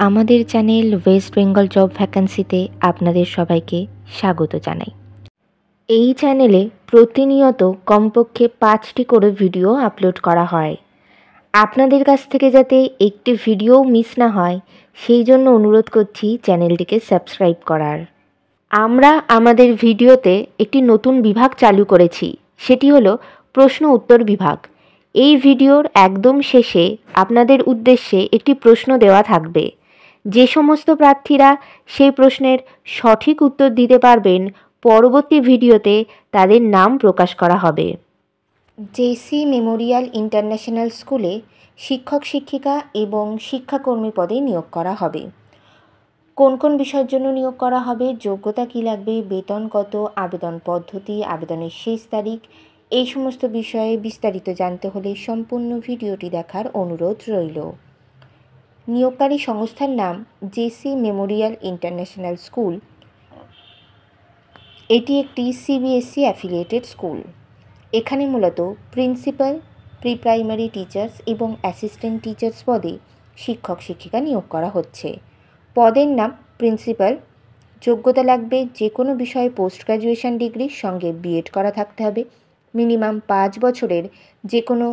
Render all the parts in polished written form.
আমাদের channel West Bengal job ভ্যাকান্সিতে আপনাদের সবাইকে স্বাগত জানাই। এই চ্যানেলে প্রতিনিয়ত কমপক্ষে 5টি করে ভিডিও আপলোড করা হয়। আপনাদের কাছ থেকে যাতে একটি ভিডিও মিস না হয় সেই জন্য অনুরোধ করছি চ্যানেলটিকে সাবস্ক্রাইব করার। আমরা আমাদের ভিডিওতে একটি নতুন বিভাগ চালু করেছি, সেটি হলো প্রশ্ন উত্তর বিভাগ। এই ভিডিওর একদম শেষে আপনাদের উদ্দেশ্যে একটি প্রশ্ন দেওয়া থাকবে। যে সমস্ত প্রার্থীরা সেই প্রশ্নের সঠিক উত্তর দিতে পারবেন, পরবর্তী ভিডিওতে তাদের নাম প্রকাশ করা হবে। জেসি মেমোরিয়াল ইন্টারন্যাশনাল স্কুলে শিক্ষক শিক্ষিকা এবং শিক্ষাকর্মী পদে নিয়োগ করা হবে। কোন কোন বিষয়ের জন্য নিয়োগ করা হবে, যোগ্যতা কী লাগবে, বেতন কত, আবেদন পদ্ধতি, আবেদনের শেষ তারিখ, এই সমস্ত বিষয়ে বিস্তারিত জানতে হলে সম্পূর্ণ ভিডিওটি দেখার অনুরোধ রইল। নিয়োগকারী সংস্থার নাম জেসি মেমোরিয়াল ইন্টারন্যাশনাল স্কুল। এটি একটি সিবিএসই অ্যাফিলিয়েটেড স্কুল। এখানে মূলত প্রিন্সিপাল, প্রি প্রাইমারি টিচার্স এবং অ্যাসিস্ট্যান্ট টিচার্স পদে শিক্ষক শিক্ষিকা নিয়োগ করা হচ্ছে। পদের নাম প্রিন্সিপাল। যোগ্যতা লাগবে যে কোনো বিষয়ে পোস্ট গ্র্যাজুয়েশন ডিগ্রির সঙ্গে বিএড করা থাকতে হবে। মিনিমাম 5 বছরের যে কোনো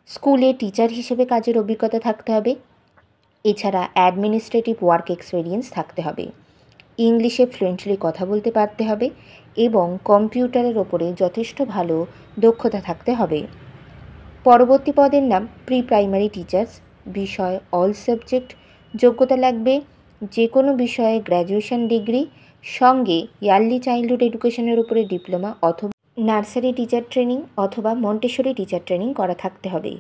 স্কুলে টিচার হিসেবে কাজের অভিজ্ঞতা থাকতে হবে। এছাড়া অ্যাডমিনিস্ট্রেটিভ ওয়ার্ক এক্সপিরিয়েন্স থাকতে হবে। ইংলিশে ফ্লুয়েন্টলি কথা বলতে পারতে হবে এবং কম্পিউটারের ওপরে যথেষ্ট ভালো দক্ষতা থাকতে হবে। পরবর্তী পদের নাম প্রি প্রাইমারি টিচার্স। বিষয় অল সাবজেক্ট। যোগ্যতা লাগবে যে কোনো বিষয়ে গ্র্যাজুয়েশন ডিগ্রি সঙ্গে ইয়ারলি চাইল্ডহুড এডুকেশনের উপরে ডিপ্লোমা অথবা নার্সারি টিচার ট্রেনিং অথবা মন্টেসরি টিচার ট্রেনিং করা থাকতে হবে।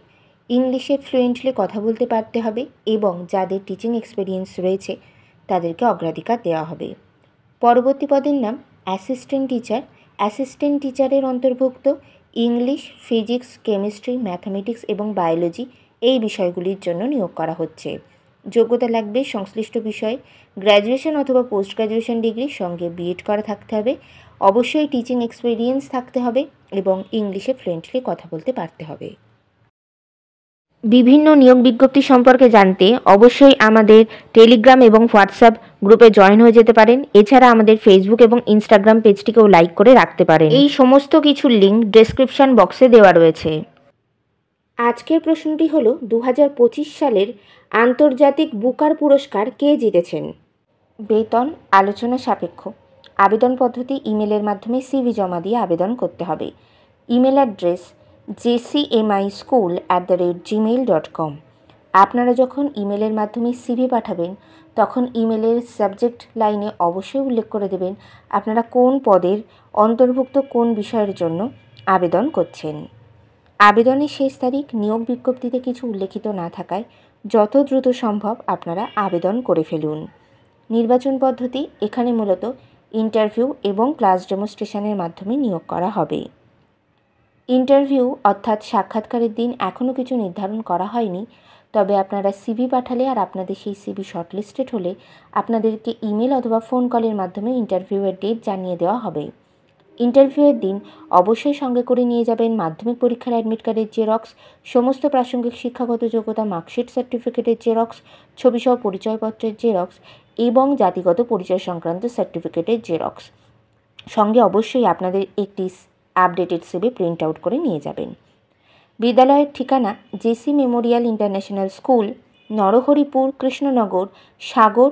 ইংলিশে ফ্লুয়েন্টলি কথা বলতে পারতে হবে এবং যাদের টিচিং এক্সপিরিয়েন্স রয়েছে তাদেরকে অগ্রাধিকার দেওয়া হবে। পরবর্তী পদের নাম অ্যাসিস্ট্যান্ট টিচার। অ্যাসিস্ট্যান্ট টিচারের অন্তর্ভুক্ত ইংলিশ, ফিজিক্স, কেমিস্ট্রি, ম্যাথামেটিক্স এবং বায়োলজি এই বিষয়গুলির জন্য নিয়োগ করা হচ্ছে। যোগ্যতা লাগবে সংশ্লিষ্ট বিষয়ে গ্র্যাজুয়েশন অথবা পোস্ট গ্র্যাজুয়েশন ডিগ্রির সঙ্গে বিএড করা থাকতে হবে। অবশ্যই টিচিং এক্সপিরিয়েন্স থাকতে হবে এবং ইংলিশে ফ্লুয়েন্টলি কথা বলতে পারতে হবে। বিভিন্ন নিয়োগ বিজ্ঞপ্তি সম্পর্কে জানতে অবশ্যই আমাদের টেলিগ্রাম এবং হোয়াটসঅ্যাপ গ্রুপে জয়েন হয়ে যেতে পারেন। এছাড়া আমাদের ফেসবুক এবং ইনস্টাগ্রাম পেজটিকেও লাইক করে রাখতে পারেন। এই সমস্ত কিছুর লিঙ্ক ডেসক্রিপশন বক্সে দেওয়া রয়েছে। আজকের প্রশ্নটি হলো 2025 সালের আন্তর্জাতিক বুকার পুরস্কার কে জিতেছেন? বেতন আলোচনা সাপেক্ষ। আবেদন পদ্ধতি ইমেলের মাধ্যমে সিভি জমা দিয়ে আবেদন করতে হবে। Email address jcmischool@gmail.com। আপনারা যখন ইমেলের মাধ্যমে সিভি পাঠাবেন তখন ইমেলের সাবজেক্ট লাইনে অবশ্যই উল্লেখ করে দেবেন আপনারা কোন পদের অন্তর্ভুক্ত কোন বিষয়ের জন্য আবেদন করছেন। আবেদনের শেষ তারিখ নিয়োগ বিজ্ঞপ্তিতে কিছু উল্লেখিত না থাকায় যত দ্রুত সম্ভব আপনারা আবেদন করে ফেলুন। নির্বাচন পদ্ধতি এখানে মূলত ইন্টারভিউ এবং ক্লাস ডেমনস্ট্রেশনের মাধ্যমে নিয়োগ করা হবে। ইন্টারভিউ অর্থাৎ সাক্ষাৎকারের দিন এখনও কিছু নির্ধারণ করা হয়নি, তবে আপনারা সিভি পাঠালে আর আপনাদের সেই সিভি শর্টলিস্টেড হলে আপনাদেরকে ইমেল অথবা ফোন কলের মাধ্যমে ইন্টারভিউয়ের ডেট জানিয়ে দেওয়া হবে। ইন্টারভিউয়ের দিন অবশ্যই সঙ্গে করে নিয়ে যাবেন মাধ্যমিক পরীক্ষার অ্যাডমিট কার্ডের জেরক্স, সমস্ত প্রাসঙ্গিক শিক্ষাগত যোগ্যতা মার্কশিট সার্টিফিকেটের জেরক্স, ছবিসহ পরিচয়পত্রের জেরক্স এবং জাতিগত পরিচয় সংক্রান্ত সার্টিফিকেটের জেরক্স। সঙ্গে অবশ্যই আপনাদের একটি আপডেটেড সিভি প্রিন্ট আউট করে নিয়ে যাবেন। বিদ্যালয়ের ঠিকানা JC memorial international school, Narharipur, Krishnanagar, Sagar,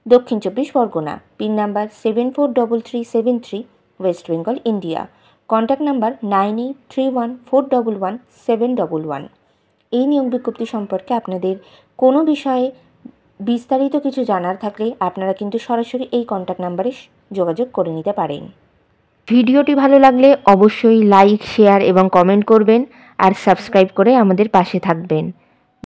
Dakshin 24 Pargana. Pin number 743373, West Bengal, India. Contact number 9831411711। এই নিয়োগ বিজ্ঞপ্তি সম্পর্কে আপনাদের কোনো বিষয়ে বিস্তারিত কিছু জানার থাকলে আপনারা কিন্তু সরাসরি এই কন্ট্যাক্ট নাম্বারে যোগাযোগ করে নিতে পারেন। ভিডিওটি ভালো লাগলে অবশ্যই লাইক, শেয়ার এবং কমেন্ট করবেন আর সাবস্ক্রাইব করে আমাদের পাশে থাকবেন।